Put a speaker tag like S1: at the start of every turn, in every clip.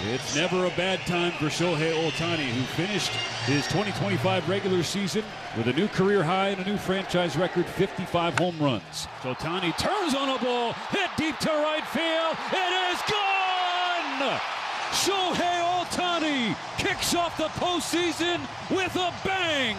S1: It's never a bad time for Shohei Ohtani, who finished his 2025 regular season with a new career high and a new franchise record, 55 home runs. Ohtani turns on a ball, hit deep to right field. It is gone! Shohei Ohtani kicks off the postseason with a bang!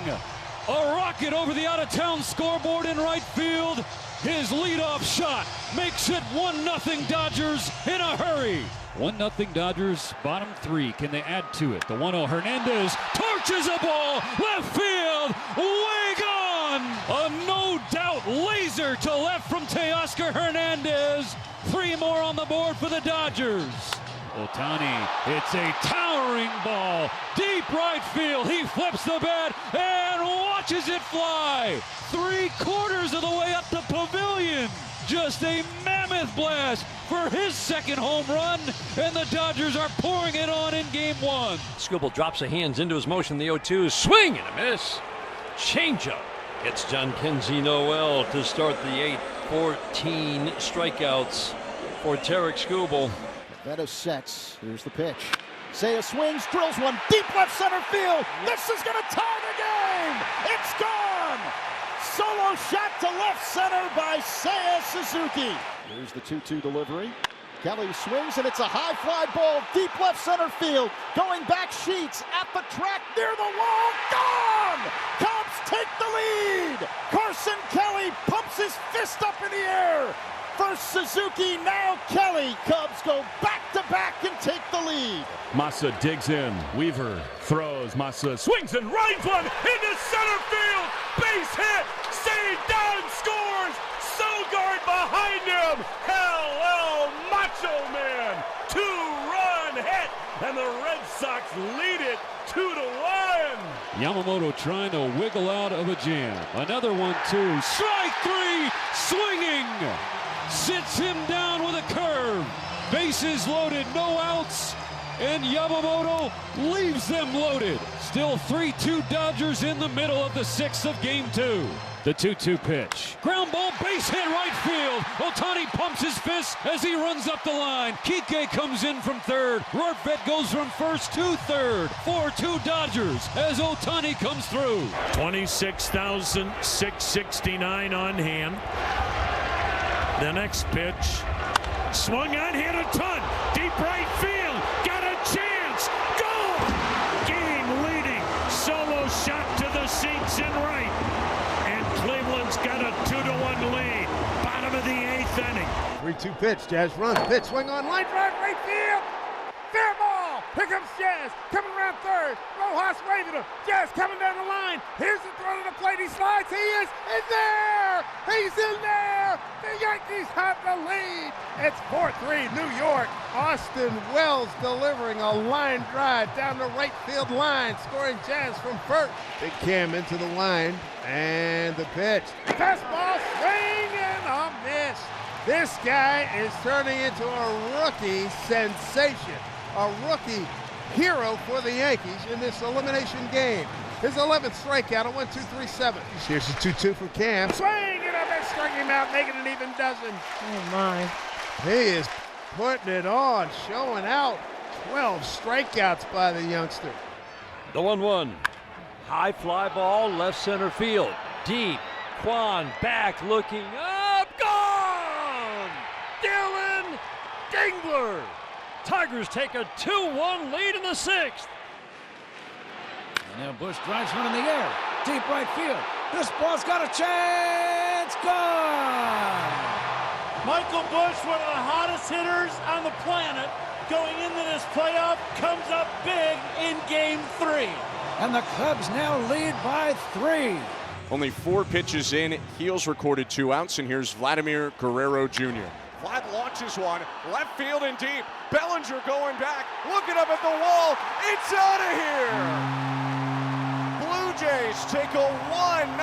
S1: A rocket over the out-of-town scoreboard in right field. His leadoff shot makes it 1-0 Dodgers in a hurry. 1-0 Dodgers, bottom three. Can they add to it? The 1-0 Hernandez torches a ball, left field, way gone! A no-doubt laser to left from Teoscar Hernandez. 3 more on the board for the Dodgers. Ohtani, it's a towering ball, deep right field. He flips the bat and watches it fly 3/4 of the way up the pavilion. Just a mammoth blast for his second home run, and the Dodgers are pouring it on in game 1.
S2: Skubal drops the hands into his motion, the 0-2, swing and a miss. Changeup. It's John Kenzie Noel to start the 8th. 14 strikeouts for Tarik Skubal.
S3: Beto sets. Here's the pitch. Seiya swings, drills one deep left center field. This is going to tie the game. It's gone. Solo shot to left center by Seiya Suzuki. Here's the 2-2 delivery. Kelly swings, and it's a high fly ball deep left center field. Going back, Sheets at the track near the wall. Gone! Cubs take the lead. Carson Kelly pumps his fist up in the air. First Suzuki, now Kelly. Cubs go back-to-back and take the lead.
S4: Massa digs in. Weaver throws. Massa swings and rides one into center field. Base hit. Stay down, scores. Sogard behind him. Hello, Macho Man. 2-run hit, and the Red Sox lead it 2-1.
S1: Yamamoto trying to wiggle out of a jam. Another 1-2. Strike 3, swinging. Sits him down with a curve. Bases loaded, no outs, and Yamamoto leaves them loaded. Still 3-2 Dodgers in the middle of the 6th of game 2. The 2-2 pitch. Ground ball, base hit right field. Ohtani pumps his fist as he runs up the line. Kike comes in from third. Rortvedt goes from first to third. 4-2 Dodgers as Ohtani comes through.
S4: 26,669 on hand. The next pitch, swung on, hit a ton, deep right field, got a chance, goal! Game leading, solo shot to the seats in right, and Cleveland's got a 2-1 lead, bottom of the 8th inning.
S5: 3-2 pitch, Jazz runs, pitch, swing on, line drive, right field, fair ball, here comes Jazz, coming around third, Rojas waving him, Jazz coming down the line, here's the throw to the plate, he slides, he is in there, he's in there, the Yankees have the lead, it's 4-3 New York, Austin Wells delivering a line drive down the right field line, scoring Jazz from first. Big Cam into the line, and the pitch, fastball, swing and a miss. This guy is turning into a rookie sensation, a rookie hero for the Yankees in this elimination game. His 11th strikeout, a 1-2-3-7. Here's the 2-2 for Cam. Swing and a miss, striking him out, making an even dozen. Oh my. He is putting it on, showing out. 12 strikeouts by the youngster.
S2: The 1-1. High fly ball, left center field. Deep. Kwan back, looking up. Gone! Dylan Dingler. Tigers take a 2-1 lead in the 6th.
S6: And now Bush drives one in the air. Deep right field. This ball's got a chance. Gone!
S7: Michael Bush, one of the hottest hitters on the planet, going into this playoff, comes up big in game 3.
S6: And the Cubs now lead by 3.
S8: Only 4 pitches in. Heels recorded 2 outs, and here's Vladimir Guerrero Jr. Vlad launches one, left field and deep. Bellinger going back, looking up at the wall. It's out of here! Blue Jays take a 1-0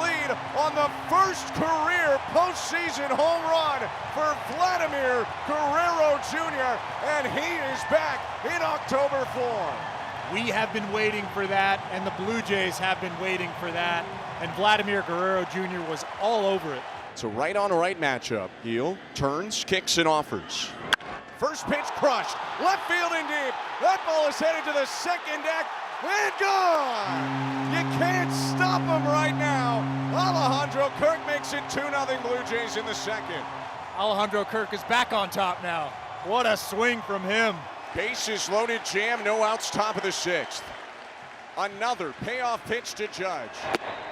S8: lead on the first career postseason home run for Vladimir Guerrero Jr., and he is back in October form.
S9: We have been waiting for that, and the Blue Jays have been waiting for that, and Vladimir Guerrero Jr. was all over it.
S8: It's a right-on-right matchup. Heel turns, kicks, and offers. First pitch crushed, left field and deep. ball is headed to the second deck and gone. You can't stop him right now. Alejandro Kirk makes it 2-0 Blue Jays in the second.
S9: Alejandro Kirk is back on top now. What a swing from him.
S8: Bases loaded, jam, no outs, top of the sixth. Another payoff pitch to Judge.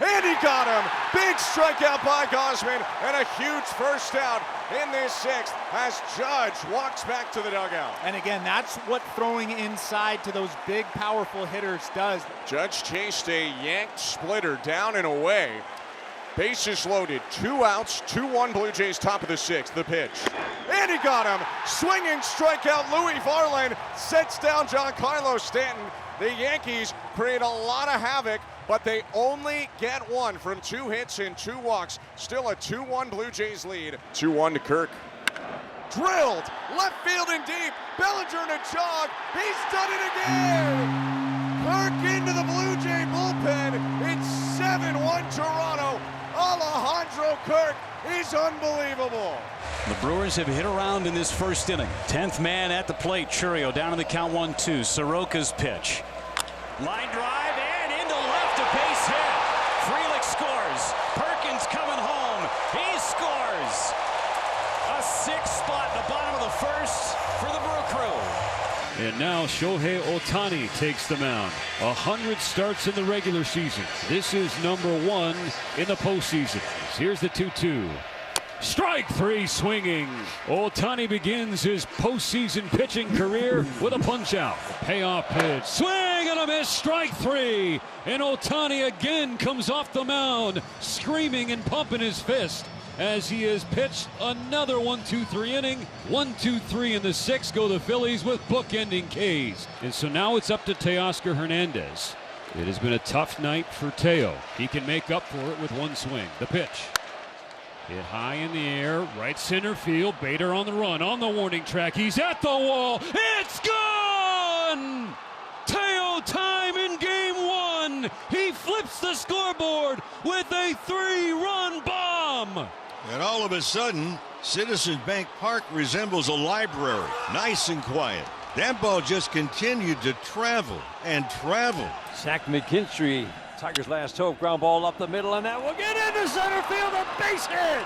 S8: And he got him. Big strikeout by Gausman and a huge first out in this sixth as Judge walks back to the dugout.
S9: And again, that's what throwing inside to those big, powerful hitters does.
S8: Judge chased a yanked splitter down and away. Bases loaded, 2 outs, 2-1 Blue Jays, top of the sixth. The pitch. And he got him. Swinging strikeout, Louis Varland sets down Giancarlo Stanton. The Yankees create a lot of havoc, but they only get one from 2 hits and 2 walks. Still a 2-1 Blue Jays lead. 2-1 to Kirk. Drilled, left field and deep. Bellinger in a jog. He's done it again. Kirk into the Blue Jay bullpen. It's 7-1 Toronto. Alejandro Kirk is unbelievable.
S10: The Brewers have hit around in this first inning. 10th man at the plate. Churio down in the count 1-2. Soroka's pitch. Line drive and into left, a base hit. Frelick scores. Perkins coming home. He scores. A 6th spot in the bottom of the first for the Brew Crew.
S1: And now Shohei Ohtani takes the mound. 100 starts in the regular season. This is number 1 in the postseason. Here's the 2-2. Strike 3 swinging. Ohtani begins his postseason pitching career with a punch-out. Payoff pitch. Swing and a miss. Strike 3. And Ohtani again comes off the mound, screaming and pumping his fist as he has pitched another 1-2-3 inning. 1-2-3 in the 6th go the Phillies with bookending K's. And so now it's up to Teoscar Hernandez. It has been a tough night for Teo. He can make up for it with one swing. The pitch. Hit high in the air, right center field. Bader on the run, on the warning track. He's at the wall. It's gone! Teo time in game 1. He flips the scoreboard with a 3-run bomb.
S11: And all of a sudden, Citizens Bank Park resembles a library. Nice and quiet. That ball just continued to travel and travel.
S2: Zach McKinstry, Tigers' last hope, ground ball up the middle, and that will get into center field, a base hit.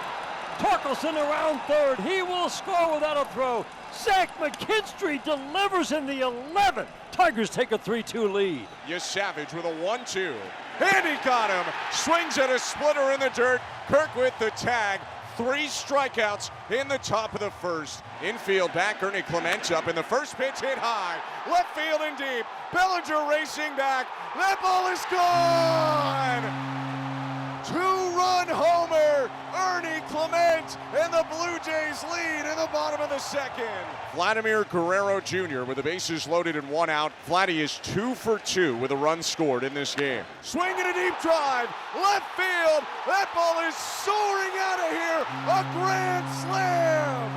S2: Torkelson around third. He will score without a throw. Zach McKinstry delivers in the 11th. Tigers take a 3-2 lead.
S8: Savage with a 1-2. And he got him. Swings at a splitter in the dirt. Kirk with the tag. 3 strikeouts in the top of the first. Infield back, Ernie Clement up, and the first pitch hit high. Left field and deep. Bellinger racing back. That ball is gone! 2-run homer. Ernie Clement, and the Blue Jays lead in the bottom of the second. Vladimir Guerrero Jr. with the bases loaded and 1 out. Vladdy is 2 for 2 with a run scored in this game. Swinging a deep drive, left field. That ball is soaring out of here. A grand slam.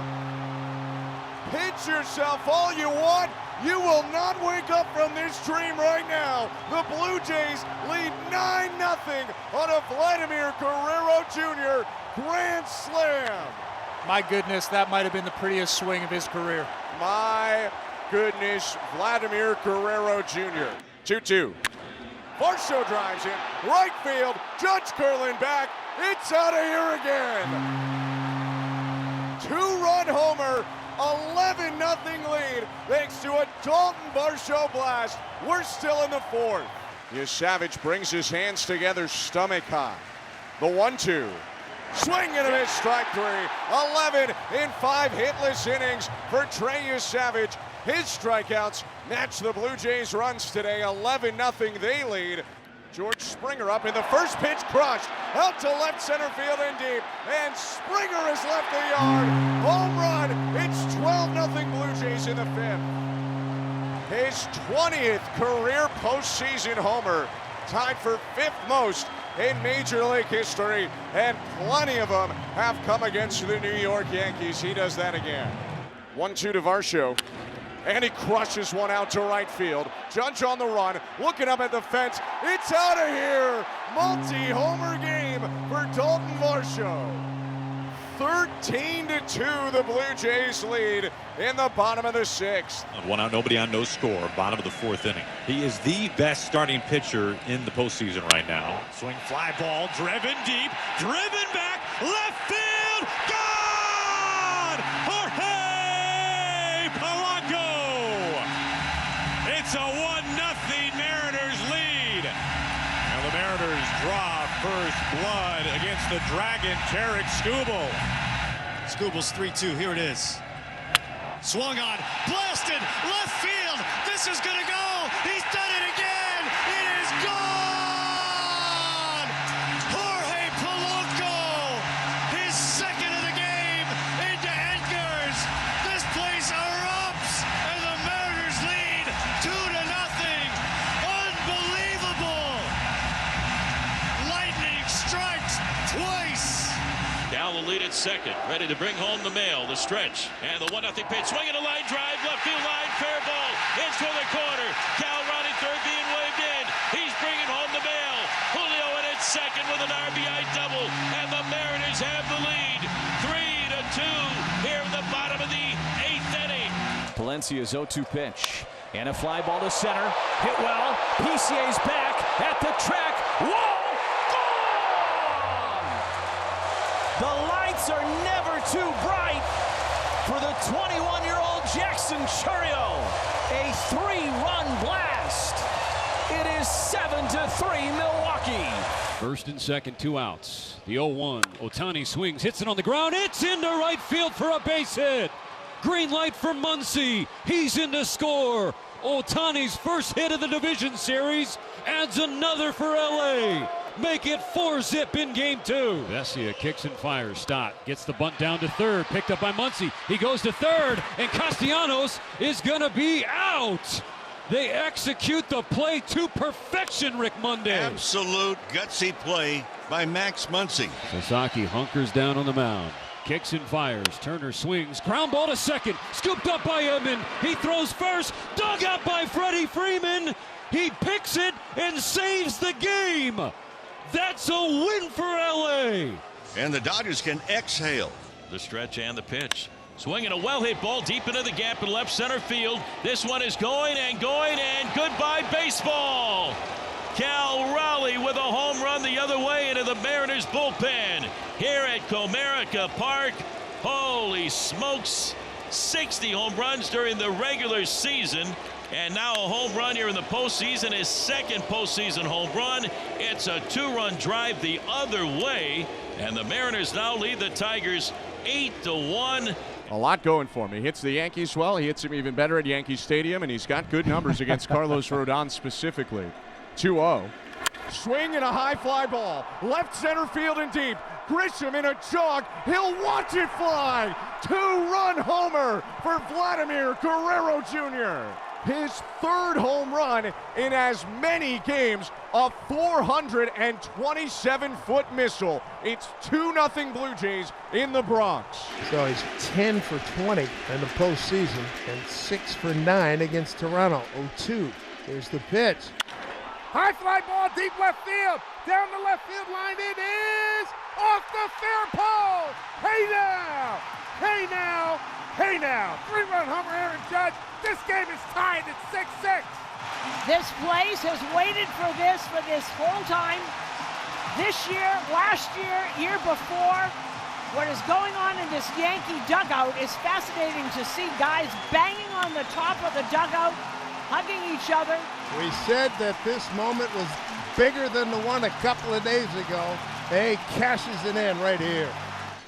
S8: Pitch yourself all you want. You will not wake up from this dream right now. The Blue Jays lead 9-0 on a Vladimir Guerrero Jr. grand slam.
S9: My goodness, that might have been the prettiest swing of his career.
S8: My goodness, Vladimir Guerrero Jr. 2-2. Varsho drives in, right field, Judge curling back. It's out of here again. 2-run homer. 11-0 lead thanks to a Dalton Varsho blast. We're still in the 4th. Savage brings his hands together, stomach high. The 1-2. Swing and a miss, strike 3. 11 in 5 hitless innings for Trey Savage. His strikeouts match the Blue Jays runs today. 11-0 they lead. George Springer up in the first pitch, crushed out to left center field and deep, and Springer has left the yard. Home run. It's 12-0 Blue Jays in the 5th. His 20th career postseason homer, tied for 5th most in Major League history, and plenty of them have come against the New York Yankees. He does that again. 1-2 to Varsho. And he crushes one out to right field. Judge on the run, looking up at the fence. It's out of here. Multi-homer game for Dalton Varsho. 13-2, the Blue Jays lead in the bottom of the 6th.
S12: One out, nobody on, no score. Bottom of the 4th inning. He is the best starting pitcher in the postseason right now. Swing, fly ball, driven deep, driven back, left field, gone! Jorge Polanco! It's a 1-0 Mariners lead. Now the Mariners draw first blood against the Dragon, Tarek Skubal.
S13: Skubal's 3-2. Here it is. Swung on, blasted, left field. This is gonna go. He's done it again. It is gone. Jorge Polanco, his 2nd of the game into Edgar's. This place erupts, and the Mariners lead 2-0. Unbelievable. Lightning strikes twice.
S14: Down the lead at 2nd, ready to bring home the mail, the stretch, and the 1-0 pitch, swinging a line drive, left field line, fair ball, into the corner. Cal rounding 3rd, being waved in. He's bringing home the mail. Julio in at 2nd with an RBI double, and the Mariners have the lead, 3-2 here in the bottom of the 8th inning.
S2: Palencia's 0-2 pitch, and a fly ball to center, hit well. PCA's back at the track. Whoa! The lights are never too bright for the 21-year-old Jackson Chourio. A 3-run blast. It is 7-3 Milwaukee.
S1: 1st and 2nd, 2 outs. The 0-1. Ohtani swings, hits it on the ground. It's into right field for a base hit. Green light for Muncy. He's in to score. Ohtani's first hit of the division series adds another for LA. Make it 4-zip in game 2. Vesia kicks and fires. Stott gets the bunt down to 3rd. Picked up by Muncy. He goes to 3rd, and Castellanos is going to be out. They execute the play to perfection, Rick Monday.
S11: Absolute gutsy play by Max Muncy.
S1: Sasaki hunkers down on the mound. Kicks and fires. Turner swings. Ground ball to 2nd. Scooped up by Edman. He throws first. Dug out by Freddie Freeman. He picks it and saves the game. That's a win for LA.
S11: And the Dodgers can exhale.
S14: The stretch and the pitch. Swinging a well-hit ball deep into the gap in left center field. This one is going, and goodbye baseball. Cal Raleigh with a home run the other way into the Mariners bullpen here at Comerica Park. Holy smokes, 60 home runs during the regular season. And now a home run here in the postseason, his 2nd postseason home run. It's a 2-run drive the other way, and the Mariners now lead the Tigers 8-1.
S8: A lot going for him. He hits the Yankees well. He hits him even better at Yankee Stadium, and he's got good numbers against Carlos Rodon specifically. 2-0. Swing and a high fly ball. Left center field and deep. Grisham in a jog. He'll watch it fly. 2-run homer for Vladimir Guerrero Jr. His 3rd home run in as many games, a 427-foot missile. It's 2-0 Blue Jays in the Bronx.
S5: So he's 10 for 20 in the postseason and 6 for 9 against Toronto. 0-2. Here's the pitch. High fly ball, deep left field. Down the left field line, it is off the fair pole. Hey now, hey now, hey now. 3-run homer, Aaron Judge. This game is tied at 6-6.
S15: This place has waited for this whole time. This year, last year, year before. What is going on in this Yankee dugout is fascinating to see guys banging on the top of the dugout, hugging each other.
S5: We said that this moment was bigger than the one a couple of days ago. Hey, cashes it in right here.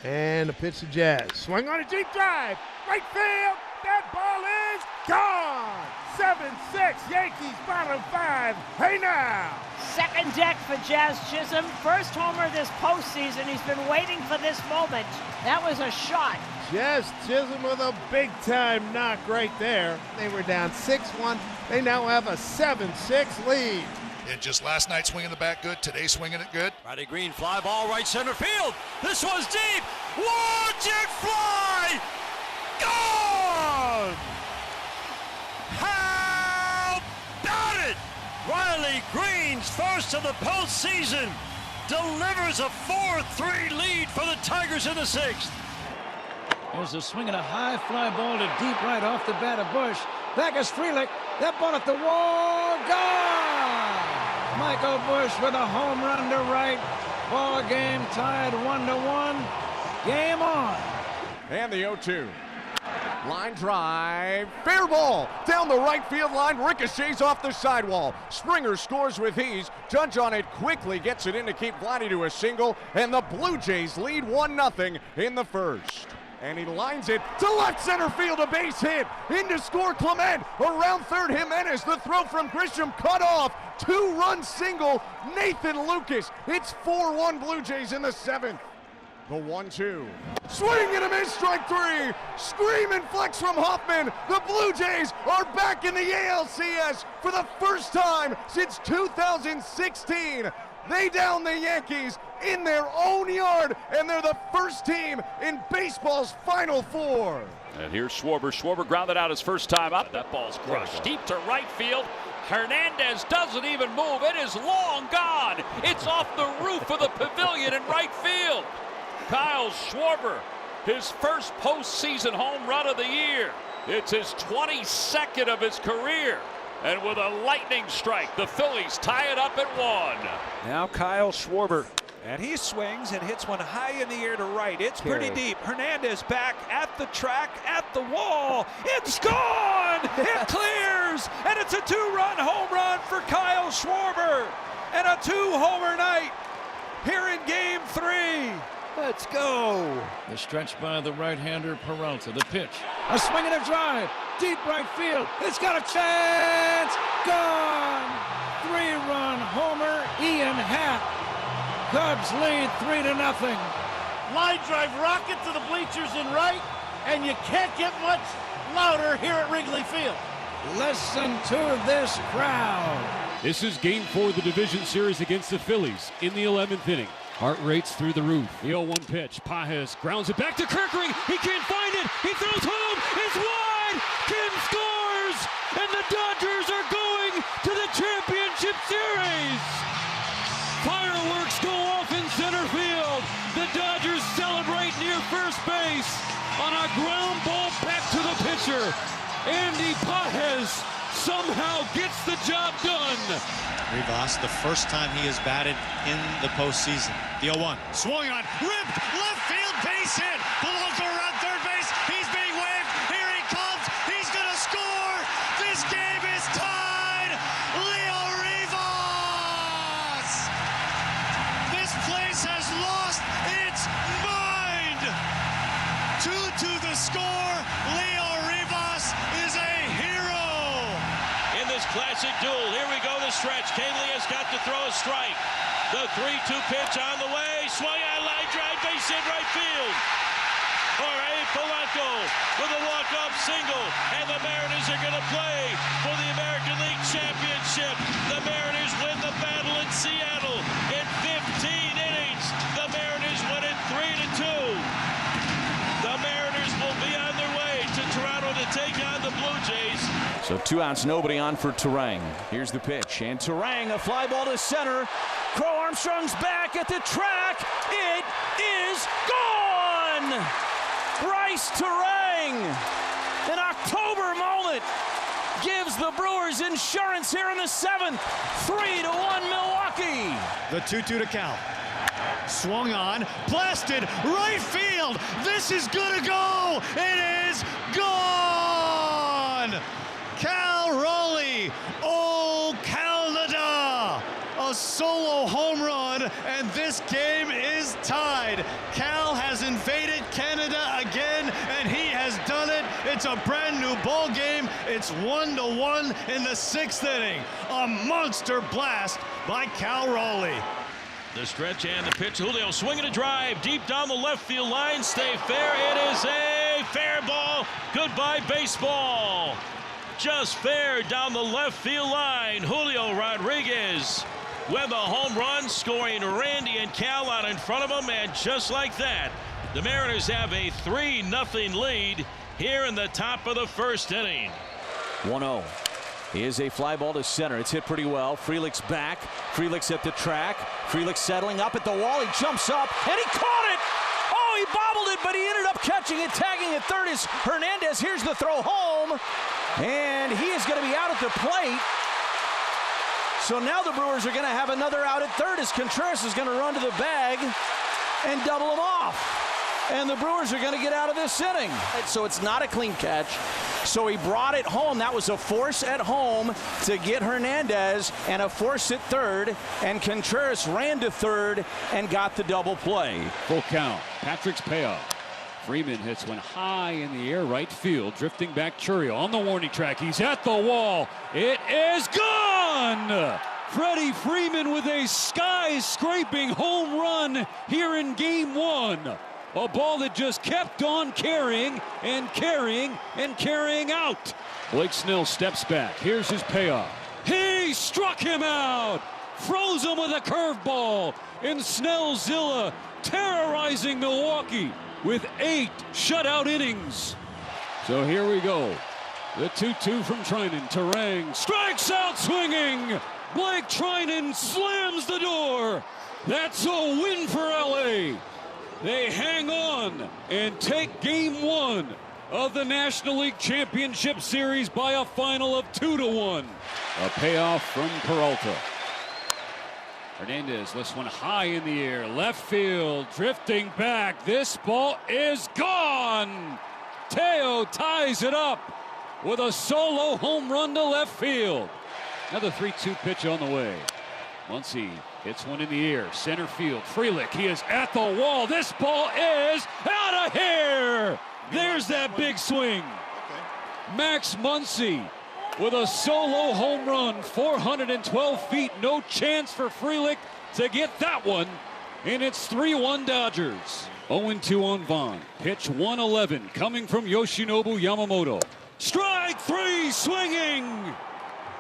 S5: And a pitch to Jazz. Swing on a deep drive. Right field. That ball is gone. 7-6. Yankees bottom 5. Hey now.
S15: 2nd deck for Jazz Chisholm. First homer this postseason. He's been waiting for this moment. That was a shot.
S5: Jazz Chisholm with a big-time knock right there. They were down 6-1. They now have a 7-6 lead.
S16: And just last night swinging the bat good, today swinging it good.
S2: Riley Green, fly ball, right center field. This one's deep. Watch it fly. Gone! How about it? Riley Green's first of the postseason.
S13: delivers a 4-3 lead for the Tigers in the 6th.
S6: There's a swing and a high fly ball to deep right off the bat of Bush. Back is Frelick. That ball at the wall. Gone! Michael Bush with a home run to right. Ball game tied 1-1. Game on.
S8: And the 0-2. Line drive, fair ball, down the right field line, ricochets off the sidewall. Springer scores with ease. Judge on it quickly gets it in to keep Vladdy to a single, and the Blue Jays lead 1-0 in the first. And he lines it to left center field, a base hit. In to score Clement. Around third, Jimenez. The throw from Grisham cut off. 2-run single, Nathan Lucas. It's 4-1 Blue Jays in the 7th. The 1-2. Swing and a miss, strike 3. Scream and flex from Hoffman. The Blue Jays are back in the ALCS for the first time since 2016. They down the Yankees in their own yard, and they're the first team in baseball's Final Four.
S17: And here's Schwarber. Schwarber grounded out his first time up. That ball's crushed deep to right field. Hernandez doesn't even move. It is long gone. It's off the roof of the pavilion in right field. Kyle Schwarber, his first postseason home run of the year. It's his 22nd of his career. And with a lightning strike, the Phillies tie it up at 1.
S18: Now Kyle Schwarber, and he swings and hits one high in the air to right. It's pretty deep. Hernandez back at the track, at the wall. It's gone! It clears! And it's a 2-run home run for Kyle Schwarber. And a 2-homer night here in Game 3. Let's go.
S6: The stretch by the right-hander Peralta. The pitch. A swing and a drive. Deep right field. It's got a chance. Gone. 3-run homer. Ian Happ. Cubs lead 3-0.
S7: Line drive rocket to the bleachers in right, and you can't get much louder here at Wrigley Field.
S6: Listen to this crowd.
S1: This is Game 4 of the division series against the Phillies in the 11th inning. Heart rate's through the roof. The 0-1 pitch. Pages grounds it back to Kirkering. He can't find it. He throws home. It's wide. Kim scores. And the Dodgers are going to the championship series. Fireworks go off in center field. The Dodgers celebrate near first base on a ground ball back to the pitcher. Andy Pages somehow gets the job done.
S12: Rivas, the first time he has batted in the postseason. The 0-1. Swung on, ripped, left field, base hit. Polanco around third base. He's being waved. Here he comes. He's going to score. This game is tied. Leo Rivas. This place has lost its mind. 2 to the score. Leo Rivas is a hero.
S14: In this classic duel, here we go, the stretch. Canely has got to throw a strike. The 3-2 pitch on the way. Swung on, line drive, base hit right field. Jorge Polanco with a walk-off single. And the Mariners are going to play for the American League Championship. The Mariners win the battle in Seattle in 15 innings. The Mariners win it 3-2. The Mariners will be on their way to Toronto to take on the Blue Jays.
S19: So 2 outs, nobody on for Turang. Here's the pitch, and Turang, a fly ball to center. Crow Armstrong's back at the track. It is gone! Bryce Turang, an October moment, gives the Brewers insurance here in the 7th. 3-1 Milwaukee.
S13: The 2-2 to Cal. Swung on, blasted, right field. This is gonna go. It is gone. Cal Raleigh, oh Canada, a solo home run, and this game is tied. Cal has invaded Canada again, and he has done it. It's a brand new ball game. It's 1-1 in the 6th inning. A monster blast by Cal Raleigh.
S14: The stretch and the pitch. Julio swinging a drive deep down the left field line. Stay fair. It is a fair ball. Goodbye baseball. Just fair down the left field line. Julio Rodriguez with a home run, scoring Randy and Cal out in front of him. And just like that, the Mariners have a 3-0 lead here in the top of the 1st inning.
S19: 1-0. is a fly ball to center. It's hit pretty well. Frelick's back. Frelick's at the track. Frelick settling up at the wall. He jumps up and he caught it. Oh, he bobbled it, but he ended up catching it. Tagging at third is Hernandez. Here's the throw home. And he is going to be out at the plate. So now the Brewers are going to have another out at third as Contreras is going to run to the bag and double him off. And the Brewers are going to get out of this inning. So it's not a clean catch. So he brought it home. That was a force at home to get Hernandez and a force at third. And Contreras ran to third and got the double play.
S1: Full count. Patrick's payoff. Freeman hits one high in the air, right field. Drifting back, Chourio on the warning track. He's at the wall. It is gone! Freddie Freeman with a sky-scraping home run here in Game 1. A ball that just kept on carrying and carrying and carrying out. Blake Snell steps back. Here's his payoff. He struck him out. Froze him with a curveball. And Snellzilla terrorizing Milwaukee with 8 shutout innings. So here we go. The 2-2 from Treinen. Turang strikes out swinging. Blake Treinen slams the door. That's a win for LA. They hang on and take Game 1 of the National League Championship Series by a final of 2-1. A payoff from Peralta. Hernandez lifts one high in the air. Left field, drifting back. This ball is gone. Teo ties it up with a solo home run to left field. Another 3-2 pitch on the way. Muncy hits one in the air, center field. Frelick, he is at the wall. This ball is out of here. There's that big swing. Max Muncy with a solo home run, 412 feet. No chance for Frelick to get that one. And it's 3-1 Dodgers. 0-2 on Vaughn. Pitch 111 coming from Yoshinobu Yamamoto. Strike 3 swinging.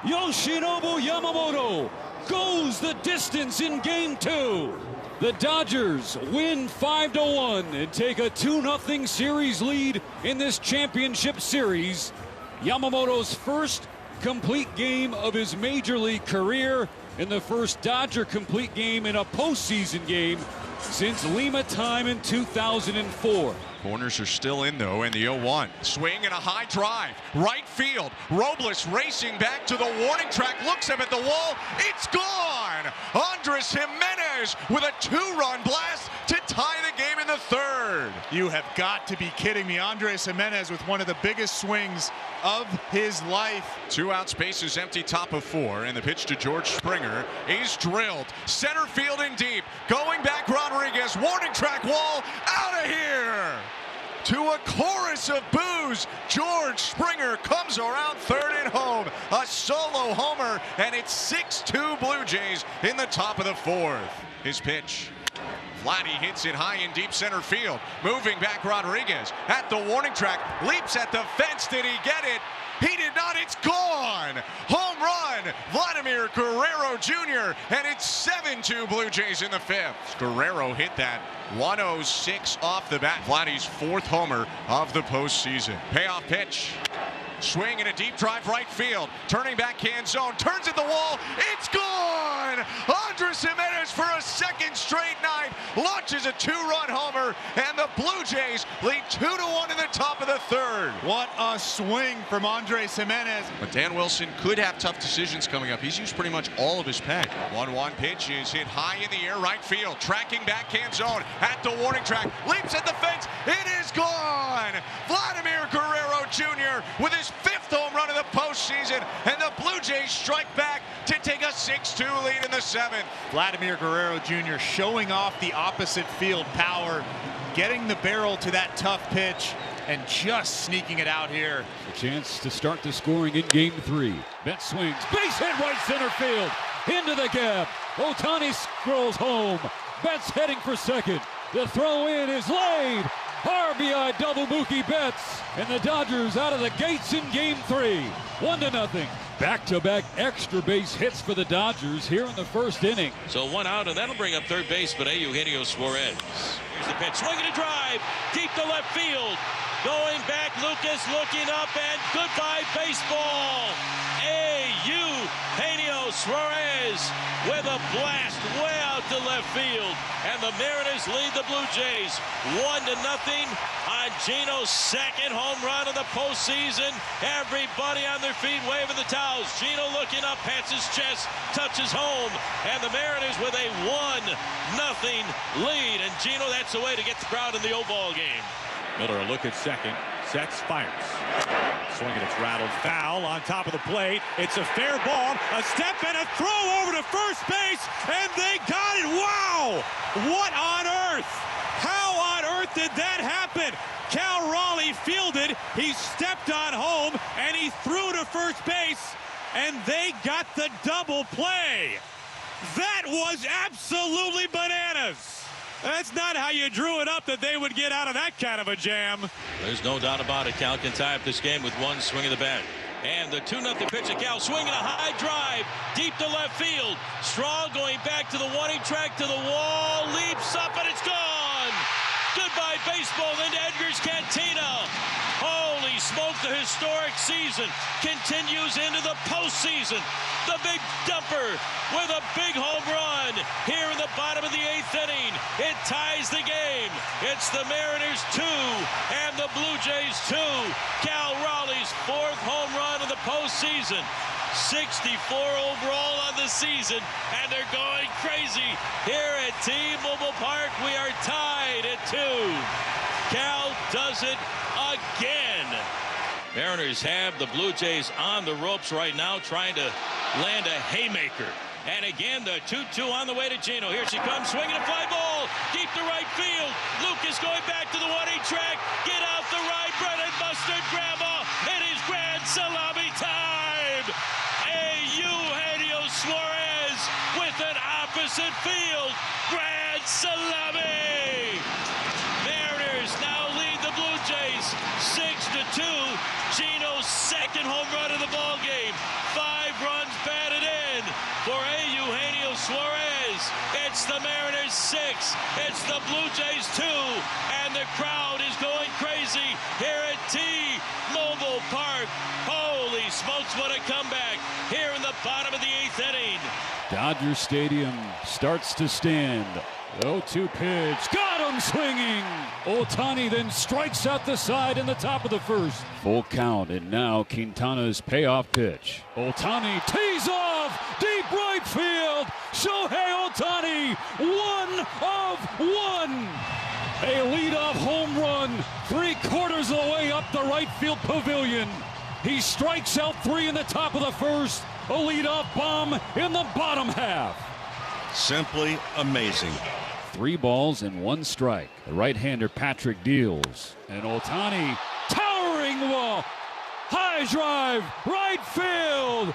S1: Yoshinobu Yamamoto goes the distance in Game 2. The Dodgers win 5-1 and take a 2-0 series lead in this championship series. Yamamoto's first complete game of his major league career and the first Dodger complete game in a postseason game since Lima time in 2004.
S8: Corners are still in, though, and the 0-1. Swing and a high drive. Right field. Robles racing back to the warning track. Looks up at the wall. It's gone! Andres Jimenez with a 2-run blast to tie the game in the third.
S9: You have got to be kidding me. Andres Jimenez with one of the biggest swings of his life.
S8: 2 outs, bases empty, top of 4. And the pitch to George Springer is drilled. Center field and deep. Going back, Rodriguez. Warning track wall. Out of here! To a chorus of boos, George Springer comes around third and home. A solo homer, and it's 6-2 Blue Jays in the top of the 4th. His pitch. Vladdy hits it high in deep center field. Moving back, Rodriguez at the warning track. Leaps at the fence. Did he get it? He did not. It's gone. Home run. Vladimir Guerrero Jr. And it's 7-2 Blue Jays in the 5th. Guerrero hit that 106 off the bat. Vladdy's 4th homer of the postseason. Payoff pitch. Swing and a deep drive right field. Turning backhand zone. Turns at the wall. It's gone. Andres Jimenez for a second straight night. Launches a 2-run homer. And the Blue Jays lead 2-1 in the top of the 3rd.
S9: What a swing from Andres Jimenez.
S8: But Dan Wilson could have tough decisions coming up. He's used pretty much all of his pen. 1-1 pitch is hit high in the air right field. Tracking backhand zone at the warning track. Leaps at the fence. It is gone. Vladimir Guerrero Jr. with his 5th home run of the postseason, and the Blue Jays strike back to take a 6-2 lead in the 7th.
S9: Vladimir Guerrero Jr. showing off the opposite field power, getting the barrel to that tough pitch, and just sneaking it out here.
S1: A chance to start the scoring in Game 3. Betts swings, base hit right center field, into the gap. Ohtani scrolls home. Betts heading for second. The throw in is laid. RBI double Mookie Betts, and the Dodgers out of the gates in Game 3, 1-0. Back-to-back extra base hits for the Dodgers here in the 1st inning.
S14: So 1 out, and that'll bring up third baseman Eugenio Suarez. Here's the pitch, swinging a drive, deep to left field. Going back, Lucas looking up, and goodbye baseball. A Suarez with a blast way out to left field. And the Mariners lead the Blue Jays 1-0 on Gino's second home run of the postseason. Everybody on their feet waving the towels. Gino looking up, pats his chest, touches home. And the Mariners with a 1-0 lead. And Gino, that's the way to get the crowd in the O-ball game.
S12: Miller a look at second. Sets, fires. Swinging, it's rattled. Foul on top of the plate. It's a fair ball. A step and a throw over to first base. And they got it. Wow! What on earth? How on earth did that happen? Cal Raleigh fielded. He stepped on home and he threw to first base. And they got the double play. That was absolutely bananas. That's not how you drew it up that they would get out of that kind of a jam.
S14: There's no doubt about it. Cal can tie up this game with one swing of the bat. And the 2-0 pitch of Cal, swinging a high drive deep to left field. Straw going back to the warning track, to the wall, leaps up, and it's gone. Goodbye baseball into Edgar's Cantina. Holy smoke, the historic season continues into the postseason. The big dumper with a big home run here in the bottom of the 8th inning. It ties the game. It's the Mariners 2 and the Blue Jays 2. Cal Raleigh's 4th home run of the postseason. 64 overall on the season, and they're going crazy here at T-Mobile Park. We are tied at 2. Cal does it again. Mariners have the Blue Jays on the ropes right now, trying to land a haymaker. And again, the 2-2 on the way to Gino. Here she comes, swinging a fly ball deep to right field. Lucas going back to the warning track. Get out the right, bread and mustard, grandma. It is grand salami time. Eugenio Suarez with an opposite field grand salami. Mariners now lead the Blue Jays 6-2. Gino's second home run of the ball game. 5 runs batted in for Eugenio Suarez. It's the Mariners 6. It's the Blue Jays 2. And the crowd is going crazy here at T-Mobile Park. Holy smokes, what a comeback here in the bottom of the 8th inning.
S1: Dodger Stadium starts to stand. The 0-2 pitch, got him swinging. Ohtani then strikes out the side in the top of the first. Full count, and now Quintana's payoff pitch. Ohtani tees off, deep right field. Shohei Ohtani, 1 of 1. A leadoff home run, 3/4 of the way up the right field pavilion. He strikes out 3 in the top of the first. A leadoff bomb in the bottom half.
S11: Simply amazing.
S1: 3 balls and 1 strike. The right-hander Patrick deals. And Ohtani towering wall. High drive, right field.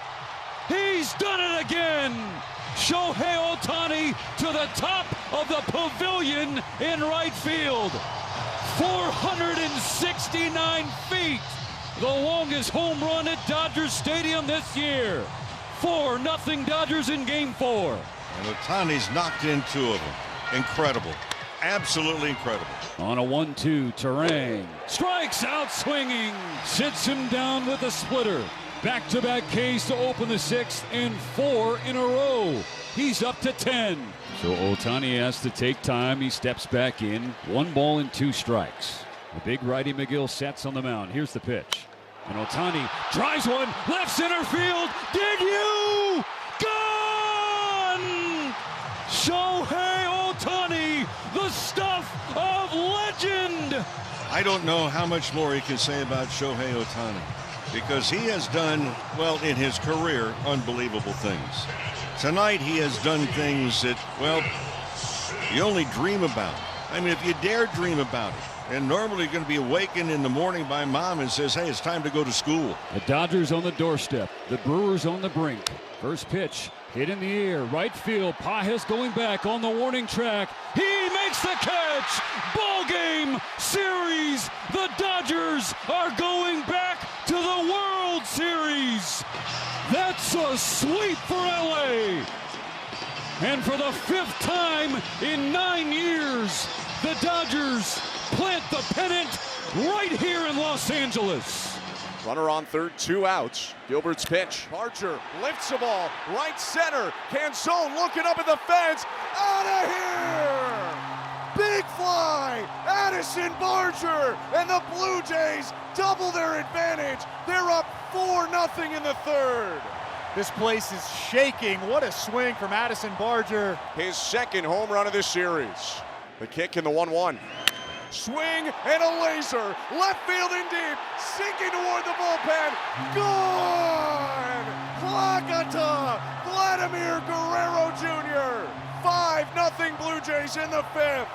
S1: He's done it again. Shohei Ohtani to the top of the pavilion in right field. 469 feet. The longest home run at Dodger Stadium this year. 4-0 Dodgers in Game 4.
S11: And Ohtani's knocked in 2 of them. Incredible. Absolutely incredible.
S1: On a 1-2, Terang strikes out swinging. Sits him down with a splitter. Back-to-back Ks to open the 6th and 4 in a row. He's up to 10. So Ohtani has to take time. He steps back in. 1 ball and 2 strikes. The big righty McGill sets on the mound. Here's the pitch. And Ohtani drives one left center field. Did you? Gone! Shohei Ohtani, the stuff of legend.
S11: I don't know how much more he can say about Shohei Ohtani, because he has done, well, in his career, unbelievable things. Tonight he has done things that, well, you only dream about. I mean, if you dare dream about it. And normally you're going to be awakened in the morning by mom and says, hey, it's time to go to school.
S1: The Dodgers on the doorstep. The Brewers on the brink. First pitch, hit in the air. Right field. Pages going back on the warning track. He makes the catch. Ball game. Series. The Dodgers are going back to the World Series. That's a sweep for LA. And for the 5th time in 9 years, the Dodgers plant the pennant right here in Los Angeles.
S8: Runner on third, 2 outs. Gilbert's pitch. Archer lifts the ball, right center. Canzone looking up at the fence. Out of here! Big fly! Addison Barger and the Blue Jays double their advantage. They're up 4-0 in the third.
S20: This place is shaking. What a swing from Addison Barger.
S8: His second home run of this series. The kick in the 1-1. Swing and a laser. Left field in deep. Sinking toward the bullpen. Gone! Placata! Vladimir Guerrero Jr. 5-0 Blue Jays in the fifth.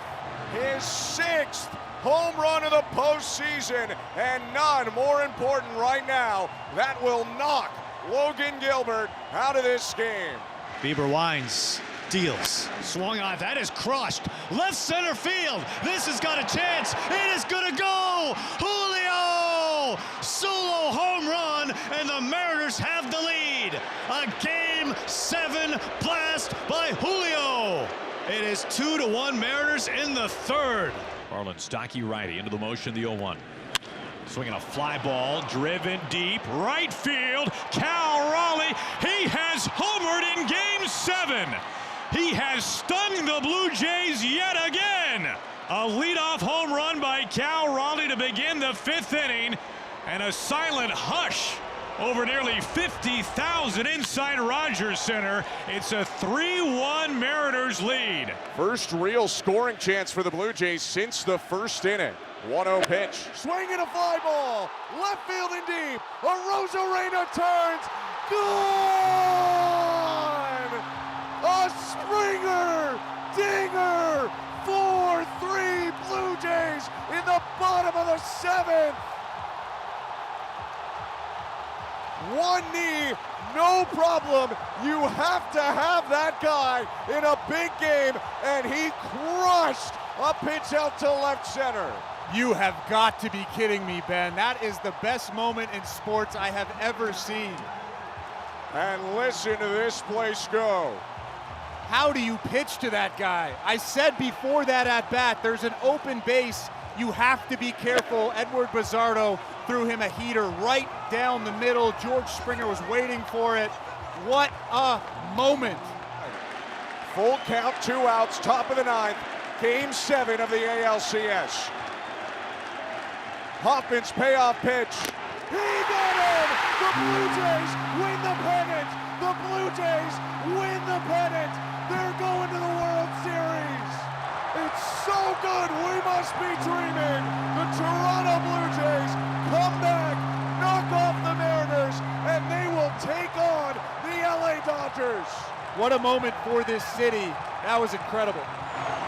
S8: His 6th home run of the postseason. And none more important right now. That will knock Logan Gilbert out of this game.
S13: Bieber winds, deals, swung on. That is crushed. Left center field. This has got a chance. It is going to go. Julio! Solo home run, and the Mariners have the lead. A Game 7 blast by Julio. It is 2-1 Mariners in the third.
S12: Marlin, stocky righty into the motion, the 0-1. Swinging a fly ball, driven deep, right field. Cal Raleigh, he has homered in Game 7. He has stunned the Blue Jays yet again. A leadoff home run by Cal Raleigh to begin the 5th inning, and a silent hush over nearly 50,000 inside Rogers Center. It's a 3-1 Mariners lead.
S8: First real scoring chance for the Blue Jays since the first inning. 1-0 pitch. Swing and a fly ball. Left field and deep. Arozarena turns. Gone! A Springer dinger. 4-3 Blue Jays in the bottom of the 7th. One knee, no problem. You have to have that guy in a big game, and he crushed a pitch out to left center.
S20: You have got to be kidding me, Ben. That is the best moment in sports I have ever seen.
S8: And listen to this place go.
S20: How do you pitch to that guy? I said before that at bat, there's an open base. You have to be careful. Edward Bizzardo threw him a heater right down the middle. George Springer was waiting for it. What a moment.
S8: Full count, 2 outs, top of the 9th. Game 7 of the ALCS. Hoffman's payoff pitch. He got him! The Blue Jays win the pennant! The Blue Jays win the pennant! They're going to the World Series! It's so good, we must be dreaming! The Toronto Blue Jays come back, knock off the Mariners, and they will take on the LA Dodgers.
S20: What a moment for this city. That was incredible.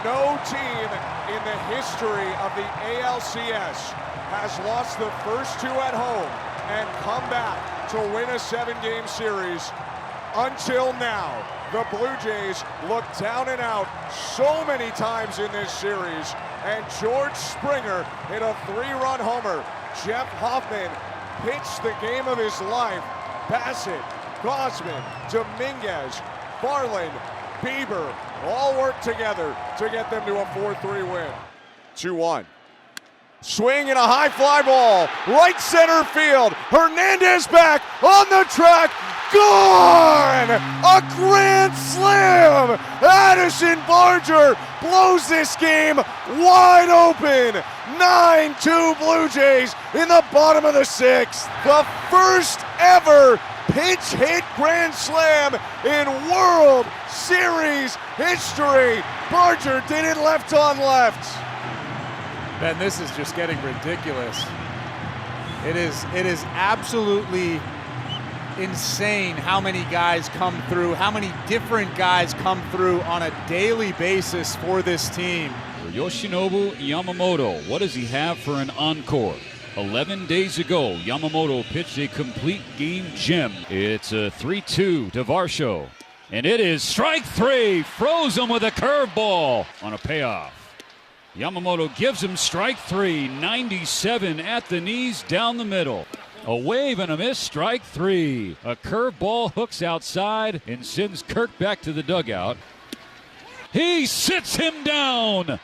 S8: No team in the history of the ALCS has lost the first 2 at home and come back to win a 7-game series. Until now, the Blue Jays look down and out so many times in this series, and George Springer hit a 3-run homer. Jeff Hoffman pitched the game of his life. Bassett, Gosman, Dominguez, Farland, Bieber all worked together to get them to a 4-3 win. 2-1. Swing and a high fly ball, right center field. Hernandez back on the track, gone! A grand slam! Addison Barger blows this game wide open. 9-2 Blue Jays in the bottom of the 6th. The first ever pitch hit grand slam in World Series history. Barger did it left on left.
S20: Ben, this is just getting ridiculous. It is absolutely insane how many guys come through, how many different guys come through on a daily basis for this team.
S1: For Yoshinobu Yamamoto, what does he have for an encore? 11 days ago, Yamamoto pitched a complete game gem. It's a 3-2 to Varsho. And it is strike 3. Froze him with a curveball on a payoff. Yamamoto gives him strike 3. 97 at the knees down the middle. A wave and a miss, strike 3. A curveball hooks outside and sends Kirk back to the dugout. He sits him down.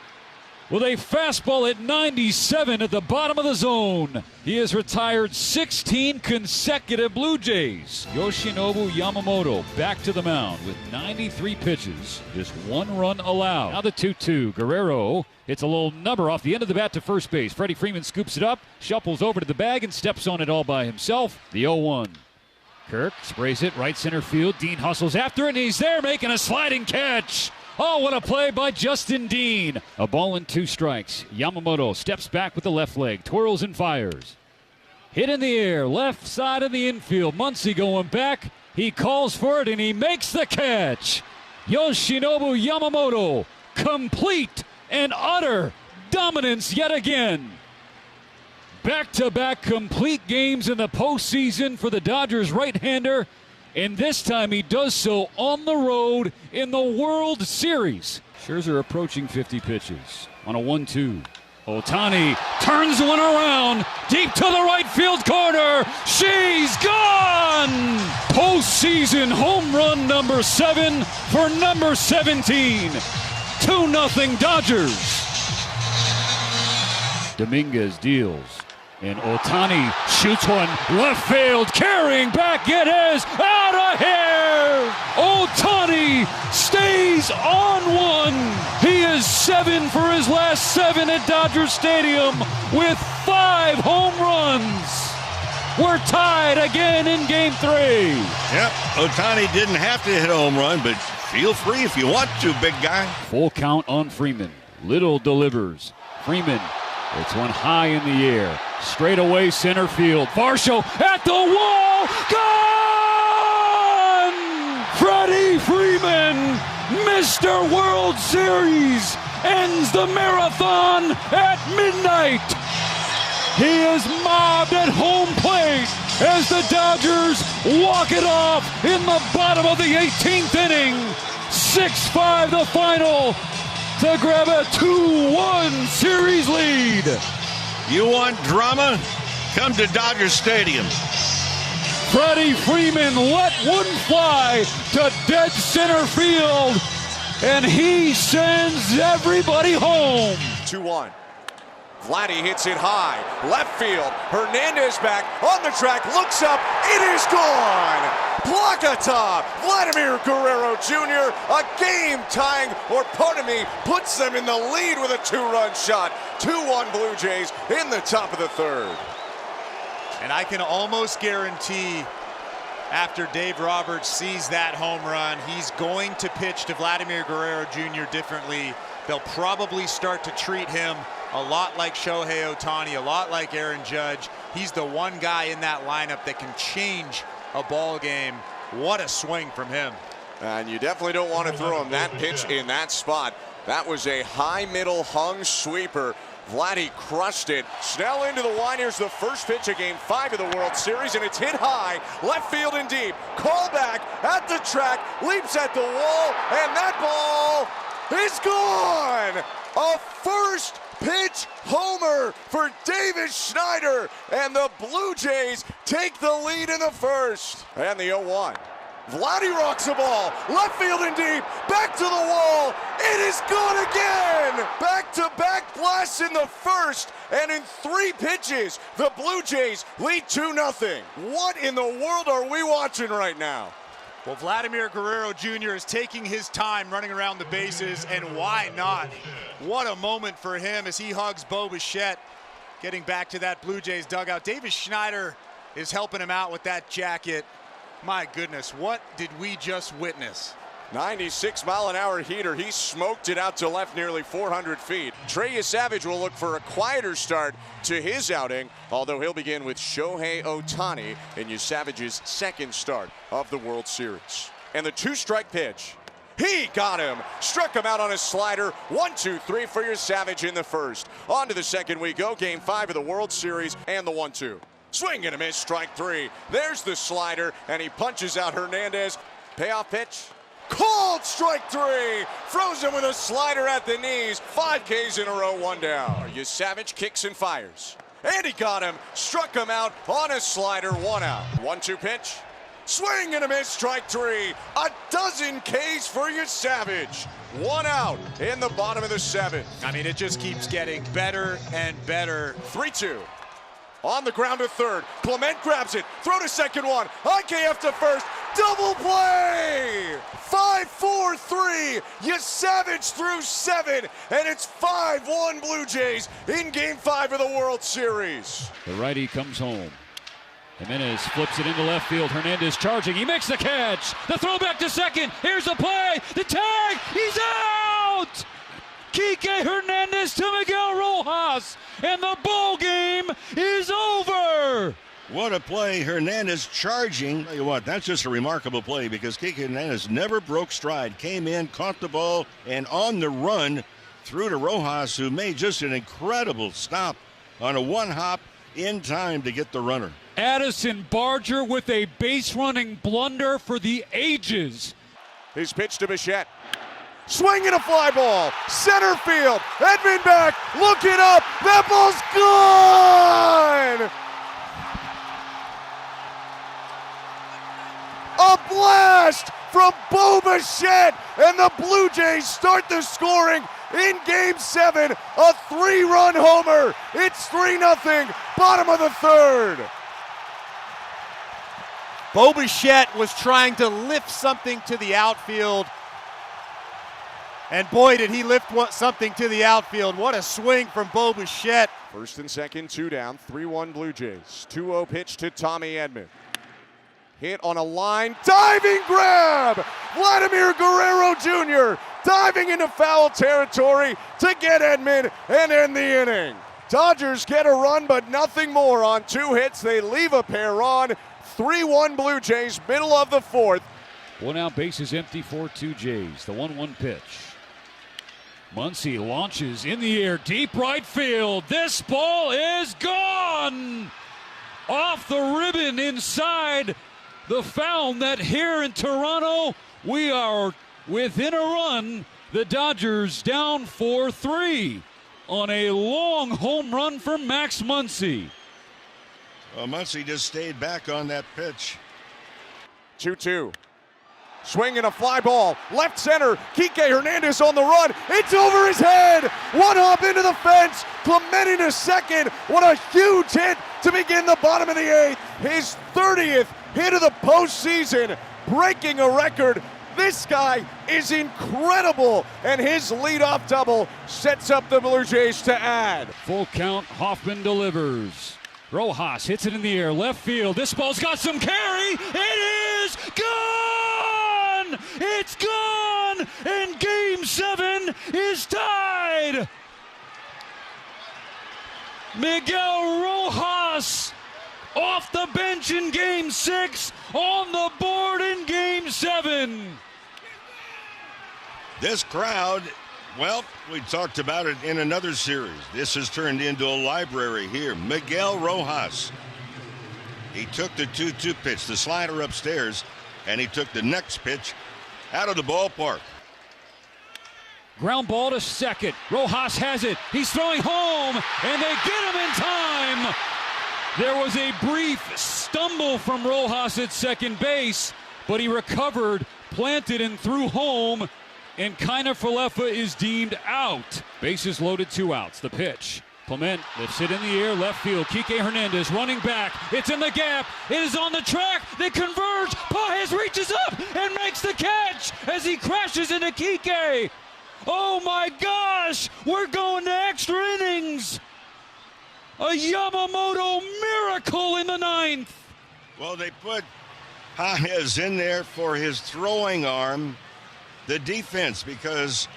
S1: with a fastball at 97 at the bottom of the zone. He has retired 16 consecutive Blue Jays. Yoshinobu Yamamoto back to the mound with 93 pitches, just 1 run allowed. Now the 2-2. Guerrero hits a little number off the end of the bat to first base. Freddie Freeman scoops it up, shuffles over to the bag, and steps on it all by himself. The 0-1. Kirk sprays it right center field. Dean hustles after it, and he's there making a sliding catch. Oh, what a play by Justin Dean. A ball and 2 strikes. Yamamoto steps back with the left leg, twirls and fires. Hit in the air, left side of the infield. Muncy going back. He calls for it, and he makes the catch. Yoshinobu Yamamoto, complete and utter dominance yet again. Back-to-back complete games in the postseason for the Dodgers right-hander, and this time he does so on the road in the World Series. Scherzer approaching 50 pitches on a 1-2. Ohtani turns one around, deep to the right field corner. She's gone! Postseason home run number 7 for number 17. 2-0 Dodgers. Dominguez deals. And Ohtani shoots one left field, carrying back, it is out of here! Ohtani stays on 1. He is 7 for his last 7 at Dodger Stadium with 5 home runs. We're tied again in Game 3.
S11: Yep, Ohtani didn't have to hit a home run, but feel free if you want to, big guy.
S1: Full count on Freeman. Little delivers. Freeman, it's one high in the air. Straight away center field. Varsho at the wall. Gone! Freddie Freeman, Mr. World Series, ends the marathon at midnight. He is mobbed at home plate as the Dodgers walk it off in the bottom of the 18th inning. 6-5 the final to grab a 2-1 series lead.
S11: You want drama? Come to Dodger Stadium.
S1: Freddie Freeman let one fly to dead center field, and he sends everybody home.
S8: 2-1. Vladdy hits it high. Left field. Hernandez back on the track. Looks up. It is gone. Placata. Vladimir Guerrero Jr. A game-tying, or pardon me, puts them in the lead with a 2-run shot. 2-1 Blue Jays in the top of the 3rd.
S9: And I can almost guarantee after Dave Roberts sees that home run, he's going to pitch to Vladimir Guerrero Jr. differently. They'll probably start to treat him a lot like Shohei Ohtani, a lot like Aaron Judge. He's the one guy in that lineup that can change a ball game. What a swing from him.
S8: And you definitely don't want to throw him that pitch in that spot. That was a high middle hung sweeper. Vladdy crushed it. Snell into the line. Here's the first pitch of Game 5 of the World Series, and it's hit high, left field and deep. Call back at the track, leaps at the wall, and that ball is gone! A first pitch homer for Davis Schneider, and the Blue Jays take the lead in the first. And the 0-1. Vladdy rocks the ball, left field and deep, back to the wall. It is gone again! Back-to-back blasts in the first, and in 3 pitches, the Blue Jays lead 2-0. What in the world are we watching right now?
S9: Well, Vladimir Guerrero Jr. is taking his time running around the bases, and why not? What a moment for him as he hugs Bo Bichette, getting back to that Blue Jays dugout. Davis Schneider is helping him out with that jacket. My goodness, what did we just witness?
S8: 96-mile-an-hour heater. He smoked it out to left nearly 400 feet. Trey Yesavage will look for a quieter start to his outing, although he'll begin with Shohei Ohtani in Yesavage's second start of the World Series. And the 2-strike pitch. He got him. Struck him out on a slider. 1-2-3 for Yesavage in the first. On to the second we go. Game 5 of the World Series and the 1-2. Swing and a miss, strike 3. There's the slider, and he punches out Hernandez. Payoff pitch. Called strike 3. Frozen with a slider at the knees. 5 Ks in a row, 1 down. Yesavage kicks and fires. And he got him. Struck him out on a slider, 1 out. 1-2 pitch. Swing and a miss, strike three. A dozen Ks for your Savage. One out in the bottom of the seventh.
S9: I mean, it just keeps getting better and better.
S8: 3-2. On the ground to third. Clement grabs it. Throw to second one. IKF to first. Double play! 5-4-3. You Savage through 7. And it's 5-1 Blue Jays in Game 5 of the World Series.
S1: The righty comes home. Jimenez flips it into left field. Hernandez charging. He makes the catch. The throw back to second. Here's the play. The tag. He's out! Kike Hernandez to Miguel Rojas. And the ball game is over.
S11: What a play. Hernandez charging. Tell you what, that's just a remarkable play because Kike Hernandez never broke stride. Came in, caught the ball, and on the run through to Rojas, who made just an incredible stop on a one-hop in time to get the runner.
S1: Addison Barger with a base-running blunder for the ages.
S8: His pitch to Bichette. Swing and a fly ball. Center field. Edman back. Looking up. That ball's gone. A blast from Bo Bichette. And the Blue Jays start the scoring in Game 7. A 3-run homer. It's 3-0. Bottom of the third.
S20: Bo Bichette was trying to lift something to the outfield. And boy, did he lift something to the outfield. What a swing from Bo Bichette.
S8: First and second, 2 down, 3-1 Blue Jays. 2-0 pitch to Tommy Edman. Hit on a line, diving grab! Vladimir Guerrero Jr. diving into foul territory to get Edman and end the inning. Dodgers get a run, but nothing more on 2 hits. They leave a pair on. 3-1 Blue Jays, middle of the fourth.
S1: One out, bases empty, 4-2 Jays. The 1-1 pitch. Muncy launches in the air, deep right field. This ball is gone! Off the ribbon inside the foul net here in Toronto. We are within a run. The Dodgers down 4-3 on a long home run from Max Muncy.
S11: Well, Muncy just stayed back on that pitch.
S8: 2-2. Swing and a fly ball. Left center. Kike Hernandez on the run. It's over his head. One hop into the fence. Clement into second. What a huge hit to begin the bottom of the 8th. His 30th hit of the postseason. Breaking a record. This guy is incredible. And his leadoff double sets up the Blue Jays to add.
S1: Full count. Hoffman delivers. Rojas hits it in the air. Left field. This ball's got some carry. It is gone! It's gone! And Game 7 is tied! Miguel Rojas off the bench in Game 6, on the board in Game 7.
S11: This crowd, well, we talked about it in another series. This has turned into a library here. Miguel Rojas. He took the 2-2 pitch, the slider upstairs, and he took the next pitch out of the ballpark.
S1: Ground ball to second. Rojas has it. He's throwing home, and they get him in time. There was a brief stumble from Rojas at second base, but he recovered, planted, and threw home. And Kiner Falefa is deemed out. Bases loaded, 2 outs. The pitch. Clement lifts it in the air, left field. Kike Hernandez running back. It's in the gap. It is on the track. They converge. Pages reaches up and makes the catch as he crashes into Kike. Oh my gosh! We're going to extra innings. A Yamamoto miracle in the 9th.
S11: Well, they put Pages in there for his throwing arm. The defense, because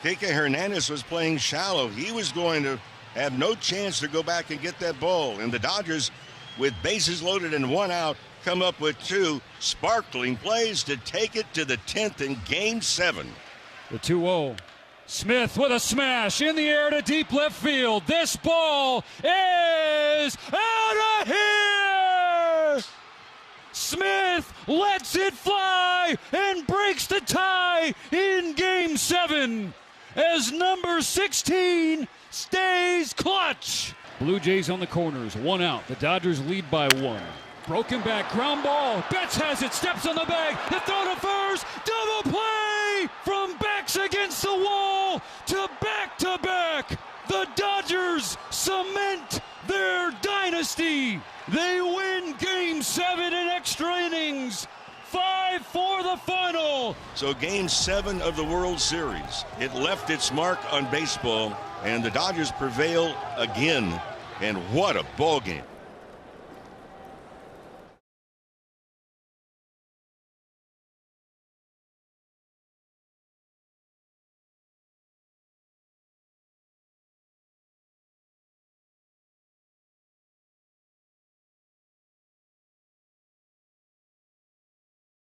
S11: Kike Hernandez was playing shallow. He was going to have no chance to go back and get that ball. And the Dodgers, with bases loaded and 1 out, come up with 2 sparkling plays to take it to the 10th in Game 7.
S1: The 2-0. Smith with a smash in the air to deep left field. This ball is out of here! Smith lets it fly and breaks the tie in Game 7 as number 16 stays clutch. Blue Jays on the corners, 1 out. The Dodgers lead by 1. Broken back, ground ball. Betts has it, steps on the bag. The throw to first. Double play from backs against the wall to back. The Dodgers cement their dynasty. They win Game 7 in extra innings. 5-4 the final.
S11: So Game 7 of the World Series, it left its mark on baseball, and the Dodgers prevail again. And what a ball game.